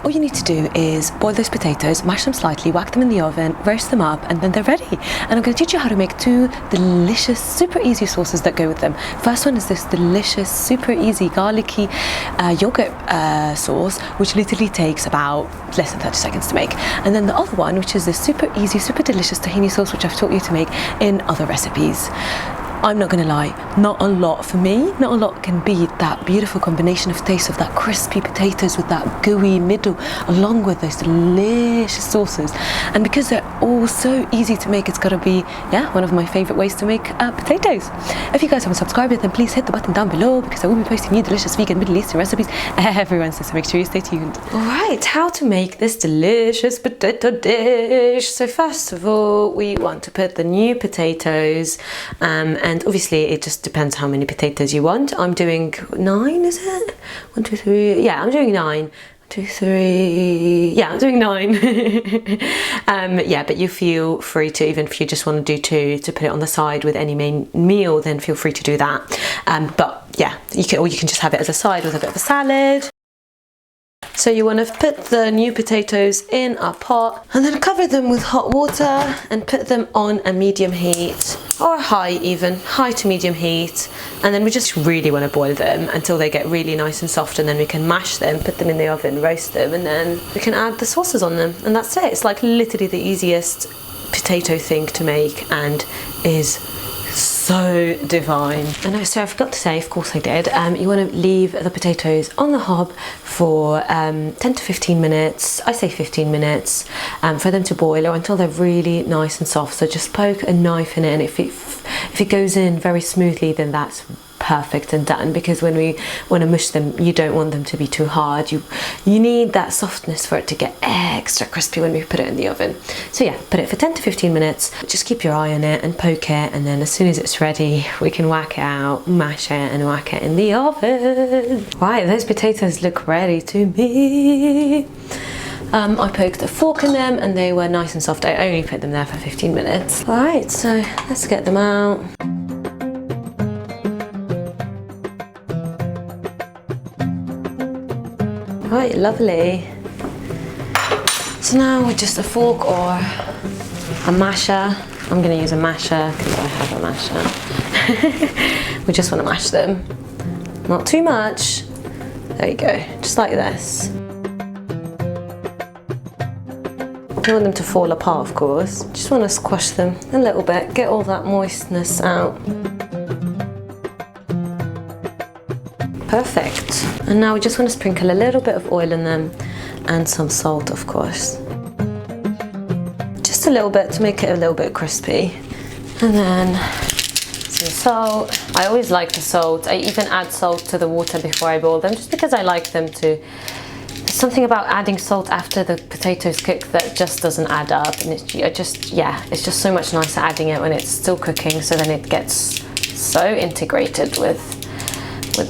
all you need to do is boil those potatoes, mash them slightly, whack them in the oven, roast them up, and then they're ready. And I'm going to teach you how to make 2 delicious, super easy sauces that go with them. First one is this delicious, super easy, garlicky yogurt sauce, which literally takes about less than 30 seconds to make. And then the other one, which is this super easy, super delicious tahini sauce, which I've taught you to make in other recipes. I'm not gonna lie, not a lot for me, not a lot can beat that beautiful combination of taste of that crispy potatoes with that gooey middle, along with those delicious sauces. And because they're all so easy to make, it's gotta be, yeah, one of my favorite ways to make potatoes. If you guys haven't subscribed yet, then please hit the button down below, because I will be posting new delicious vegan Middle Eastern recipes every Wednesday, so make sure you stay tuned. All right, how to make this delicious potato dish. So first of all, we want to put the new potatoes, and obviously it just depends how many potatoes you want. I'm doing 9, is it? 1, 2, 3, yeah, I'm doing 9. 1, 2, 3, yeah, I'm doing 9. Yeah, but you feel free to, even if you just want to do 2 to put it on the side with any main meal, then feel free to do that. But yeah, you can, or you can just have it as a side with a bit of a salad. So you want to put the new potatoes in a pot and then cover them with hot water and put them on a medium heat, or high even, high to medium heat. And then we just really want to boil them until they get really nice and soft, and then we can mash them, put them in the oven, roast them, and then we can add the sauces on them. And that's it. It's like literally the easiest potato thing to make and is so divine. And so I forgot to say, of course I did, you want to leave the potatoes on the hob for 10 to 15 minutes, I say 15 minutes, for them to boil, or until they're really nice and soft. So just poke a knife in it, and if it goes in very smoothly, then that's perfect and done, because when we want to mush them, you don't want them to be too hard. You need that softness for it to get extra crispy when we put it in the oven. So yeah, put it for 10 to 15 minutes, just keep your eye on it and poke it, and then as soon as it's ready, we can whack it out, mash it, and whack it in the oven. Right, those potatoes look ready to me. I poked a fork in them and they were nice and soft. I only put them there for 15 minutes. All right, so let's get them out. Right, lovely. So now with just a fork or a masher, I'm going to use a masher because I have a masher. We just want to mash them. Not too much. There you go, just like this. I don't want them to fall apart, of course. Just want to squash them a little bit, get all that moistness out. Perfect. And now we just want to sprinkle a little bit of oil in them and some salt, of course. Just a little bit to make it a little bit crispy. And then some salt. I always like the salt. I even add salt to the water before I boil them, just because I like them to. There's something about adding salt after the potatoes cook that just doesn't add up, and it's just so much nicer adding it when it's still cooking, so then it gets so integrated with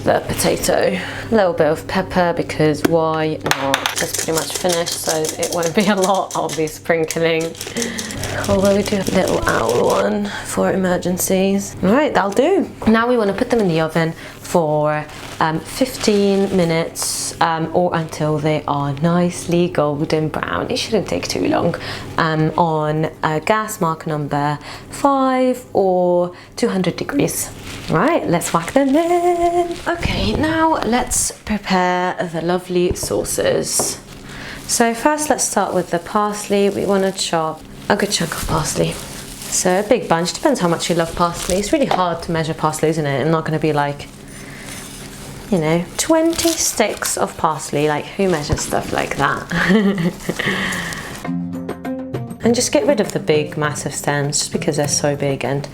the potato. A little bit of pepper, because why not? It's pretty much finished, so it won't be a lot I'll be sprinkling. Although we do have a little owl one for emergencies. All right, that'll do. Now we want to put them in the oven for 15 minutes or until they are nicely golden brown. It shouldn't take too long. On gas mark number 5 or 200 degrees. Right, let's whack them in. Okay, now let's prepare the lovely sauces. So first let's start with the parsley. We want to chop a good chunk of parsley. So a big bunch, depends how much you love parsley. It's really hard to measure parsley, isn't it? I'm not going to be like, 20 sticks of parsley. Like, who measures stuff like that? And just get rid of the big, massive stems, just because they're so big. And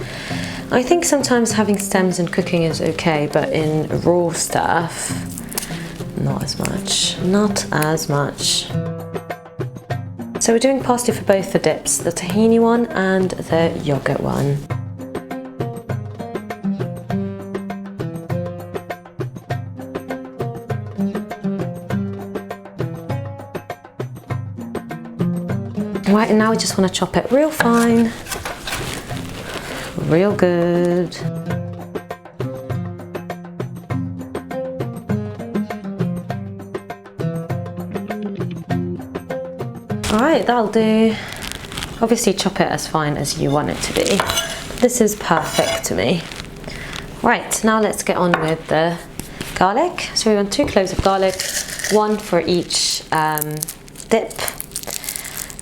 I think sometimes having stems in cooking is okay, but in raw stuff, not as much. Not as much. So we're doing parsley for both the dips, the tahini one and the yogurt one. Right, and now we just want to chop it real fine, real good. Alright, that'll do. Obviously chop it as fine as you want it to be. This is perfect to me. Right, now let's get on with the garlic. So we want 2 cloves of garlic, 1 for each dip.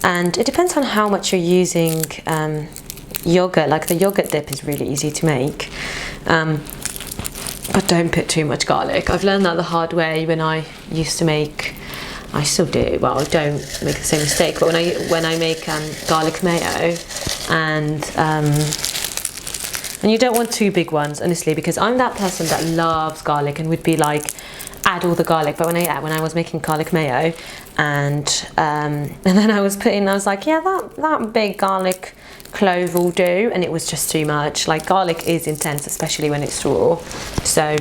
And it depends on how much you're using yogurt. Like the yogurt dip is really easy to make. But don't put too much garlic. I've learned that the hard way when I used to make, I still do, well, I don't make the same mistake, but when I make garlic mayo, and you don't want 2 big ones, honestly, because I'm that person that loves garlic and would be like, add all the garlic. But when I was making garlic mayo, and then I was like, yeah, that big garlic clove will do, and it was just too much. Like, garlic is intense, especially when it's raw. So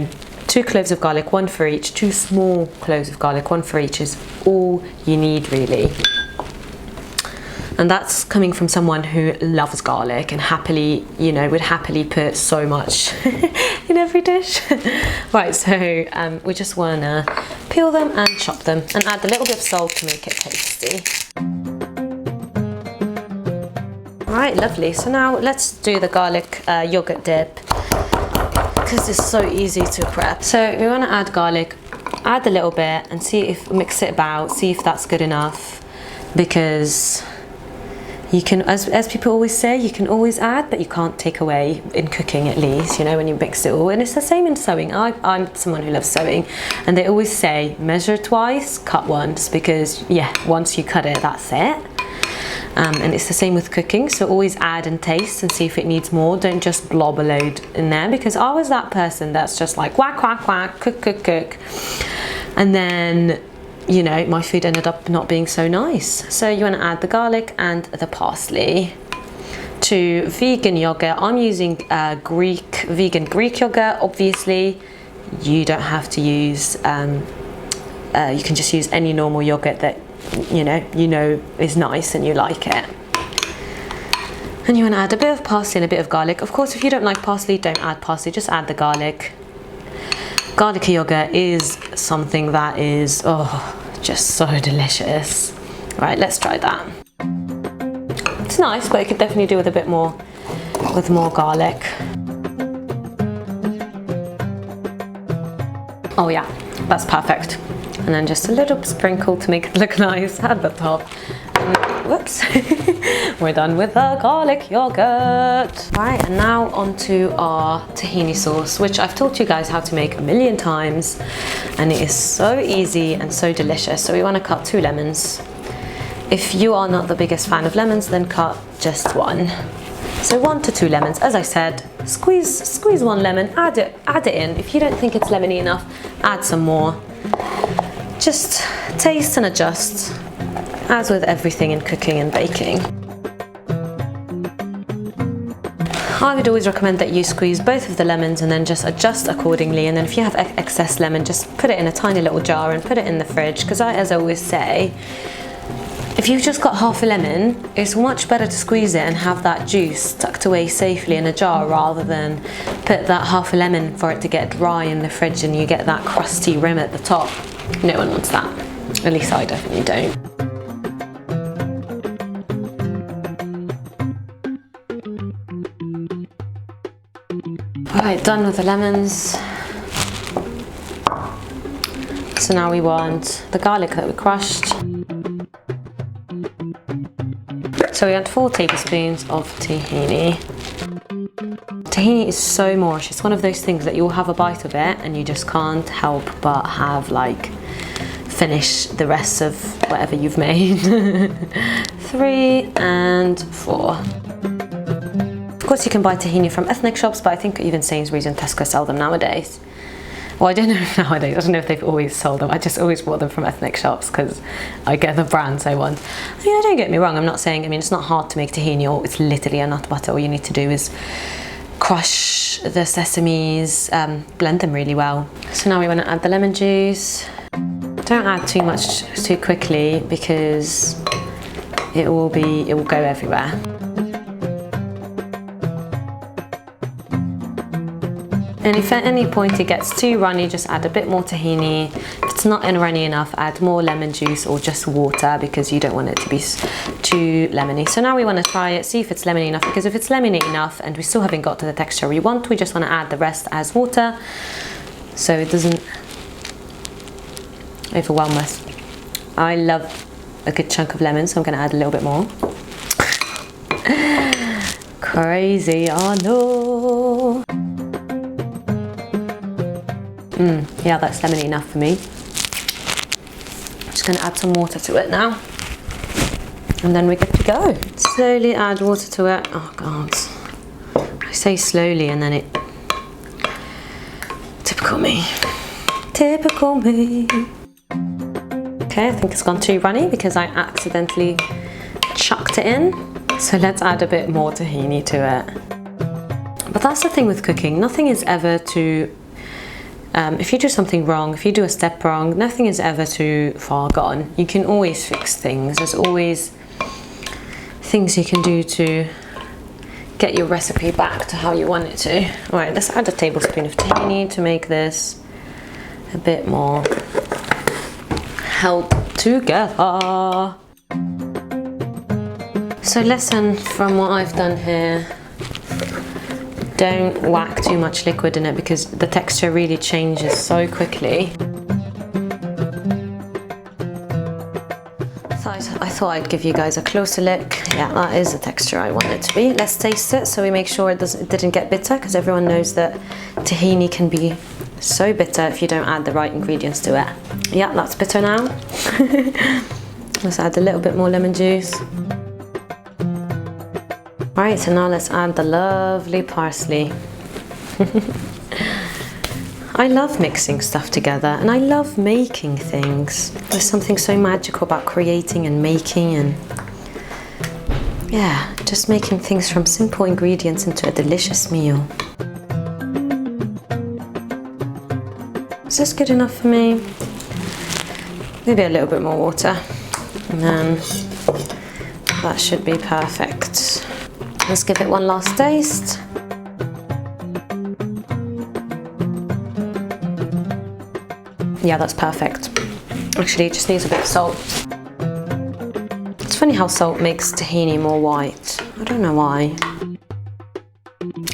2 cloves of garlic, 1 for each. 2 small cloves of garlic, 1 for each is all you need, really. And that's coming from someone who loves garlic and happily, you know, would happily put so much in every dish. Right, so we just wanna peel them and chop them and add a little bit of salt to make it tasty. Alright, lovely. So now let's do the garlic yogurt dip, because it's so easy to prep. So we wanna add garlic, add a little bit and mix it about, see if that's good enough, because you can, as people always say, you can always add, but you can't take away in cooking, at least, you know, when you mix it all. And it's the same in sewing. I'm someone who loves sewing, and they always say measure twice, cut once, because yeah, once you cut it, that's it. And it's the same with cooking, so always add and taste and see if it needs more. Don't just blob a load in there, because I was that person that's just like whack, whack, whack, cook, cook, cook. And then, you know, my food ended up not being so nice. So you want to add the garlic and the parsley. To vegan yogurt, I'm using vegan Greek yogurt. Obviously, you don't have to use, you can just use any normal yogurt that you know is nice and you like it. And you want to add a bit of parsley and a bit of garlic. Of course, if you don't like parsley, don't add parsley, just add the garlic. Garlic yogurt is something that is, oh, just so delicious. Right, let's try that. It's nice, but it could definitely do with a bit more, with more garlic. Oh yeah, that's perfect. And then just a little sprinkle to make it look nice at the top. And, whoops, we're done with the garlic yogurt. Right, and now onto our tahini sauce, which I've taught you guys how to make a million times, and it is so easy and so delicious. So we want to cut 2 lemons. If you are not the biggest fan of lemons, then cut just 1. So 1 to 2 lemons. As I said, squeeze 1 lemon, add it in. If you don't think it's lemony enough, add some more. Just taste and adjust, as with everything in cooking and baking. I would always recommend that you squeeze both of the lemons and then just adjust accordingly. And then if you have excess lemon, just put it in a tiny little jar and put it in the fridge. Because as I always say, if you've just got half a lemon, it's much better to squeeze it and have that juice tucked away safely in a jar, rather than put that half a lemon for it to get dry in the fridge and you get that crusty rim at the top. No one wants that. At least I definitely don't. Alright, done with the lemons. So now we want the garlic that we crushed. So we want 4 tablespoons of tahini. Tahini is so moorish. It's one of those things that you'll have a bite of it and you just can't help but have finish the rest of whatever you've made. 3 and 4. Of course you can buy tahini from ethnic shops, but I think even Sainsbury's and Tesco sell them nowadays. Well, I don't know if nowadays, I don't know if they've always sold them. I just always bought them from ethnic shops because I get the brands I want. I mean, don't get me wrong, I'm not saying, it's not hard to make tahini, or it's literally a nut butter. All you need to do is crush the sesames, blend them really well. So now we want to add the lemon juice. Don't add too much too quickly, because it will go everywhere. And if at any point it gets too runny, just add a bit more tahini. If it's not runny enough, add more lemon juice or just water, because you don't want it to be too lemony. So now we want to try it, see if it's lemony enough, because if it's lemony enough and we still haven't got to the texture we want, we just want to add the rest as water so it doesn't overwhelm us. I love a good chunk of lemon, so I'm going to add a little bit more. Crazy, I know. Yeah, that's lemony enough for me. I'm just going to add some water to it now, and then we're good to go. Slowly add water to it. Oh god, I say slowly and then it... Typical me. Typical me. Okay, I think it's gone too runny because I accidentally chucked it in. So let's add a bit more tahini to it. But that's the thing with cooking. Nothing is ever too... if you do something wrong, if you do a step wrong, nothing is ever too far gone. You can always fix things. There's always things you can do to get your recipe back to how you want it to. Alright, let's add a tablespoon of tahini to make this a bit more held together. So lesson from what I've done here: don't whack too much liquid in it because the texture really changes so quickly. So I thought I'd give you guys a closer look. Yeah, that is the texture I want it to be. Let's taste it so we make sure it didn't get bitter, because everyone knows that tahini can be so bitter if you don't add the right ingredients to it. Yeah, that's bitter now. Let's add a little bit more lemon juice. Alright, so now let's add the lovely parsley. I love mixing stuff together, and I love making things. There's something so magical about creating and making, and yeah, just making things from simple ingredients into a delicious meal. Is this good enough for me? Maybe a little bit more water, and then that should be perfect. Let's give it one last taste. Yeah, that's perfect. Actually, it just needs a bit of salt. It's funny how salt makes tahini more white. I don't know why.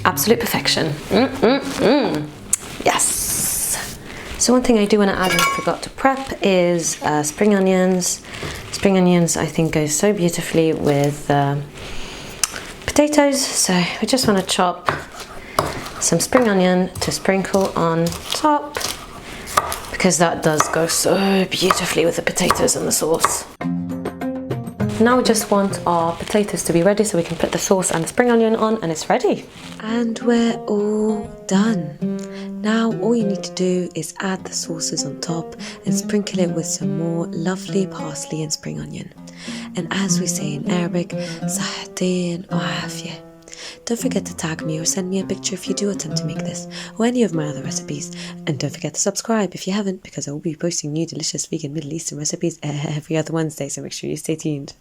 Absolute perfection. Yes! So one thing I do want to add and forgot to prep is spring onions. Spring onions, I think, go so beautifully with potatoes, so we just want to chop some spring onion to sprinkle on top, because that does go so beautifully with the potatoes and the sauce. Now we just want our potatoes to be ready so we can put the sauce and the spring onion on, and it's ready. And we're all done. Now all you need to do is add the sauces on top and sprinkle it with some more lovely parsley and spring onion. And as we say in Arabic, صحتين وعافية. Don't forget to tag me or send me a picture if you do attempt to make this or any of my other recipes. And don't forget to subscribe if you haven't, because I will be posting new delicious vegan Middle Eastern recipes every other Wednesday, so make sure you stay tuned.